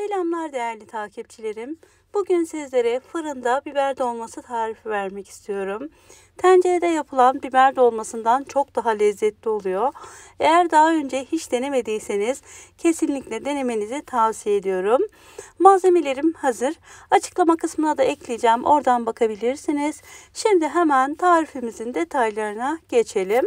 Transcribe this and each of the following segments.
Selamlar değerli takipçilerim. Bugün sizlere fırında biber dolması tarifi vermek istiyorum. Tencerede yapılan biber dolmasından çok daha lezzetli oluyor. Eğer daha önce hiç denemediyseniz kesinlikle denemenizi tavsiye ediyorum. Malzemelerim hazır. Açıklama kısmına da ekleyeceğim. Oradan bakabilirsiniz. Şimdi hemen tarifimizin detaylarına geçelim.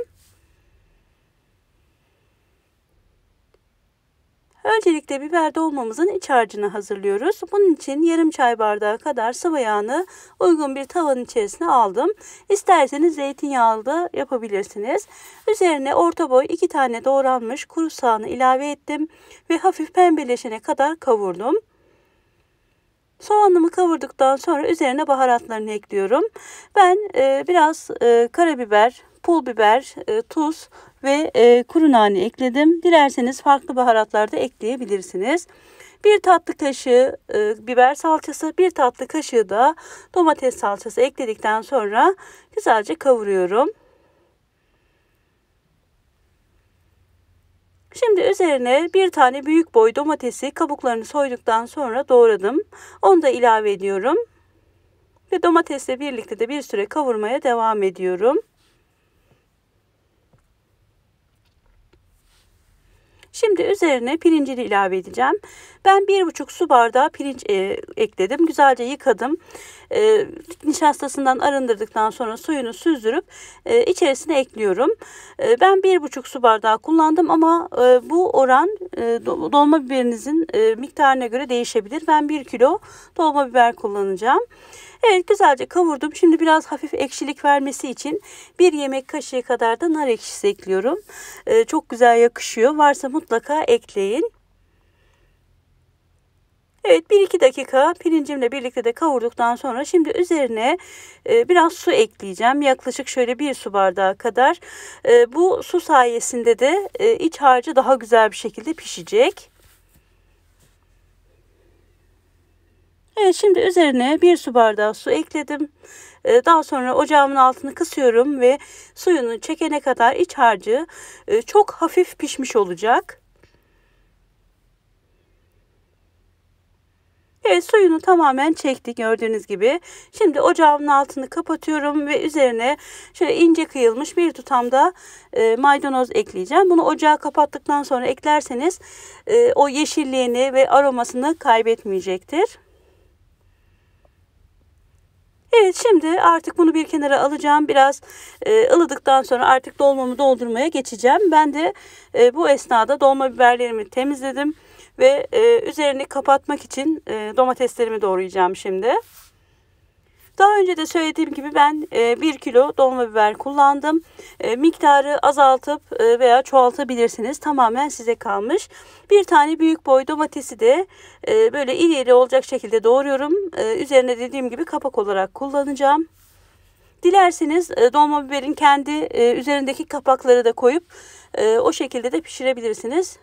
Öncelikle biber dolmamızın iç harcını hazırlıyoruz. Bunun için yarım çay bardağı kadar sıvı yağını uygun bir tavanın içerisine aldım. İsterseniz zeytinyağlı da yapabilirsiniz. Üzerine orta boy 2 tane doğranmış kuru soğanı ilave ettim ve hafif pembeleşene kadar kavurdum. Soğanımı kavurduktan sonra üzerine baharatlarını ekliyorum. Ben biraz karabiber, pul biber, tuz ve kuru nane ekledim. Dilerseniz farklı baharatlar da ekleyebilirsiniz. 1 tatlı kaşığı biber salçası, 1 tatlı kaşığı da domates salçası ekledikten sonra güzelce kavuruyorum. Şimdi üzerine bir tane büyük boy domatesi kabuklarını soyduktan sonra doğradım. Onu da ilave ediyorum. Ve domatesle birlikte de bir süre kavurmaya devam ediyorum. Şimdi üzerine pirincini ilave edeceğim. Ben 1,5 su bardağı pirinç ekledim. Güzelce yıkadım. Nişastasından arındırdıktan sonra suyunu süzdürüp içerisine ekliyorum. Ben 1,5 su bardağı kullandım ama bu oran dolma biberinizin miktarına göre değişebilir. Ben 1 kilo dolma biber kullanacağım. Evet, güzelce kavurdum. Şimdi biraz hafif ekşilik vermesi için 1 yemek kaşığı kadar da nar ekşisi ekliyorum. Çok güzel yakışıyor. Varsa mutlaka ekleyin. Evet, 1-2 dakika pirincimle birlikte de kavurduktan sonra şimdi üzerine biraz su ekleyeceğim. Yaklaşık şöyle 1 su bardağı kadar. Bu su sayesinde de iç harcı daha güzel bir şekilde pişecek. Evet, şimdi üzerine 1 su bardağı su ekledim. Daha sonra ocağımın altını kısıyorum ve suyunu çekene kadar iç harcı çok hafif pişmiş olacak. Evet, suyunu tamamen çekti gördüğünüz gibi. Şimdi ocağımın altını kapatıyorum ve üzerine şöyle ince kıyılmış bir tutam da maydanoz ekleyeceğim. Bunu ocağı kapattıktan sonra eklerseniz o yeşilliğini ve aromasını kaybetmeyecektir. Evet, şimdi artık bunu bir kenara alacağım. Biraz ılıdıktan sonra artık dolmamı doldurmaya geçeceğim. Ben de bu esnada dolma biberlerimi temizledim ve üzerini kapatmak için domateslerimi doğrayacağım şimdi. Daha önce de söylediğim gibi ben 1 kilo dolma biber kullandım. Miktarı azaltıp veya çoğaltabilirsiniz. Tamamen size kalmış. Bir tane büyük boy domatesi de böyle iri iri olacak şekilde doğruyorum. Üzerine dediğim gibi kapak olarak kullanacağım. Dilerseniz dolma biberin kendi üzerindeki kapakları da koyup o şekilde de pişirebilirsiniz.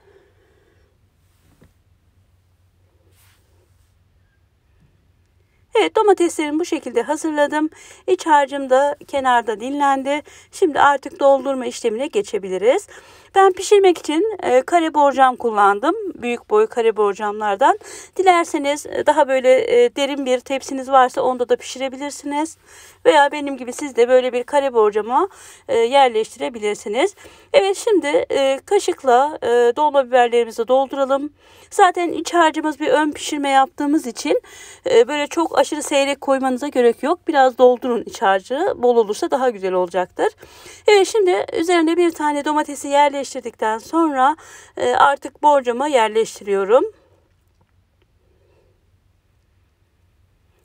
Evet, domateslerimi bu şekilde hazırladım. İç harcım da kenarda dinlendi. Şimdi artık doldurma işlemine geçebiliriz. Ben pişirmek için kare borcam kullandım. Büyük boy kare borcamlardan. Dilerseniz daha böyle derin bir tepsiniz varsa onda da pişirebilirsiniz. Veya benim gibi siz de böyle bir kare borcama yerleştirebilirsiniz. Evet, şimdi kaşıkla dolma biberlerimizi dolduralım. Zaten iç harcımız bir ön pişirme yaptığımız için böyle çok aşırı seyrek koymanıza gerek yok. Biraz doldurun, iç harcı bol olursa daha güzel olacaktır. Evet, şimdi üzerine bir tane domatesi yerleştirdikten sonra artık borcama yerleştiriyorum.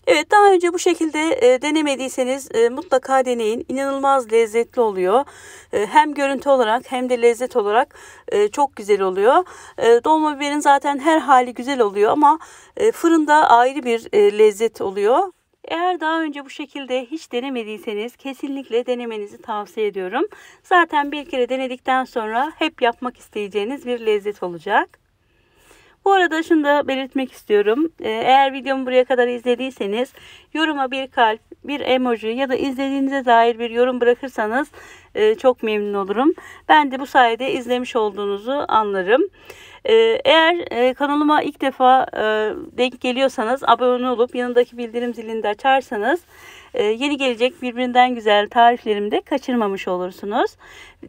Evet, daha önce bu şekilde denemediyseniz mutlaka deneyin. İnanılmaz lezzetli oluyor. Hem görüntü olarak hem de lezzet olarak çok güzel oluyor. Dolma biberin zaten her hali güzel oluyor ama fırında ayrı bir lezzet oluyor. Eğer daha önce bu şekilde hiç denemediyseniz kesinlikle denemenizi tavsiye ediyorum. Zaten bir kere denedikten sonra hep yapmak isteyeceğiniz bir lezzet olacak. Bu arada şunu da belirtmek istiyorum. Eğer videomu buraya kadar izlediyseniz yoruma bir kalp, bir emoji ya da izlediğinize dair bir yorum bırakırsanız çok memnun olurum. Ben de bu sayede izlemiş olduğunuzu anlarım. Eğer kanalıma ilk defa denk geliyorsanız abone olup yanındaki bildirim zilini de açarsanız yeni gelecek birbirinden güzel tariflerimi de kaçırmamış olursunuz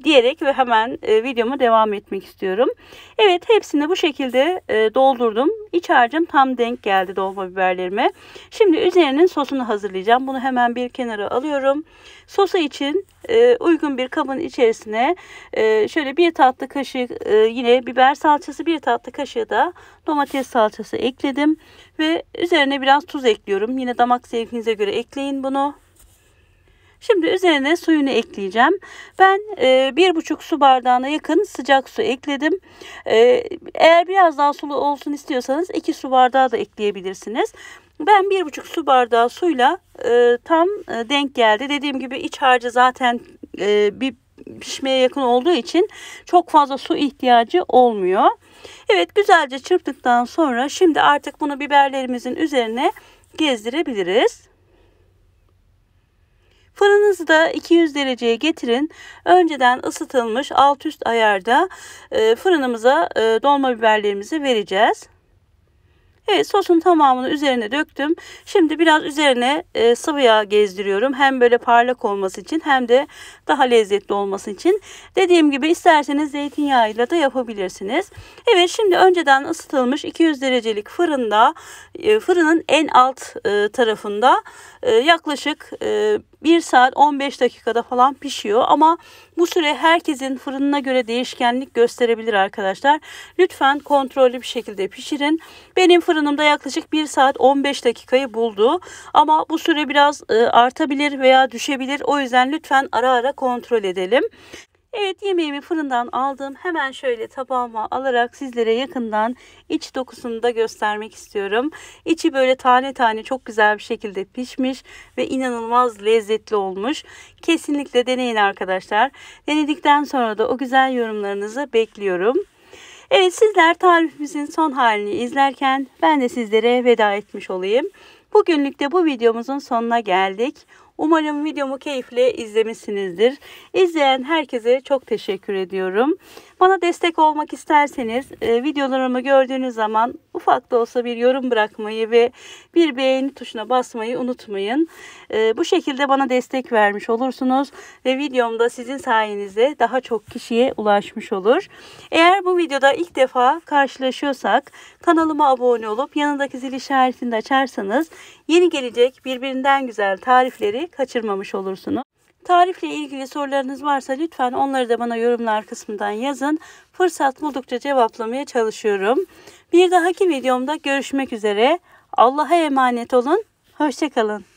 diyerek ve hemen videoma devam etmek istiyorum. Evet, hepsini bu şekilde doldurdum. İç harcım tam denk geldi dolma biberlerime. Şimdi üzerinin sosunu hazırlayacağım. Bunu hemen bir kenara alıyorum. Sosu için uygun bir kabın içerisine şöyle bir tatlı kaşığı yine biber salçası, bir tatlı kaşığı da domates salçası ekledim. Ve üzerine biraz tuz ekliyorum. Yine damak zevkinize göre ekleyin bunu. Şimdi üzerine suyunu ekleyeceğim. Ben 1,5 su bardağına yakın sıcak su ekledim. Eğer biraz daha sulu olsun istiyorsanız 2 su bardağı da ekleyebilirsiniz. Ben 1,5 su bardağı suyla tam denk geldi. Dediğim gibi iç harcı zaten bir pişmeye yakın olduğu için çok fazla su ihtiyacı olmuyor. Evet, güzelce çırptıktan sonra şimdi artık bunu biberlerimizin üzerine gezdirebiliriz. Fırınınızı da 200 dereceye getirin. Önceden ısıtılmış alt üst ayarda fırınımıza dolma biberlerimizi vereceğiz. Evet, sosun tamamını üzerine döktüm. Şimdi biraz üzerine sıvı yağ gezdiriyorum. Hem böyle parlak olması için hem de daha lezzetli olması için. Dediğim gibi isterseniz zeytinyağıyla da yapabilirsiniz. Evet, şimdi önceden ısıtılmış 200 derecelik fırında fırının en alt tarafında yaklaşık 1 saat 15 dakikada falan pişiyor. Ama bu süre herkesin fırınına göre değişkenlik gösterebilir arkadaşlar. Lütfen kontrollü bir şekilde pişirin. Benim fırınımda yaklaşık 1 saat 15 dakikayı buldu. Ama bu süre biraz artabilir veya düşebilir. O yüzden lütfen ara ara kontrol edelim. Evet, yemeğimi fırından aldım. Hemen şöyle tabağıma alarak sizlere yakından iç dokusunu da göstermek istiyorum. İçi böyle tane tane çok güzel bir şekilde pişmiş ve inanılmaz lezzetli olmuş. Kesinlikle deneyin arkadaşlar. Denedikten sonra da o güzel yorumlarınızı bekliyorum. Evet, sizler tarifimizin son halini izlerken ben de sizlere veda etmiş olayım. Bugünlük de bu videomuzun sonuna geldik. Umarım videomu keyifle izlemişsinizdir. İzleyen herkese çok teşekkür ediyorum. Bana destek olmak isterseniz videolarımı gördüğünüz zaman ufak da olsa bir yorum bırakmayı ve bir beğeni tuşuna basmayı unutmayın. Bu şekilde bana destek vermiş olursunuz ve videom da sizin sayenizde daha çok kişiye ulaşmış olur. Eğer bu videoda ilk defa karşılaşıyorsak kanalıma abone olup yanındaki zil işaretini de açarsanız yeni gelecek birbirinden güzel tarifleri kaçırmamış olursunuz. Tarifle ilgili sorularınız varsa lütfen onları da bana yorumlar kısmından yazın. Fırsat buldukça cevaplamaya çalışıyorum. Bir dahaki videomda görüşmek üzere. Allah'a emanet olun. Hoşça kalın.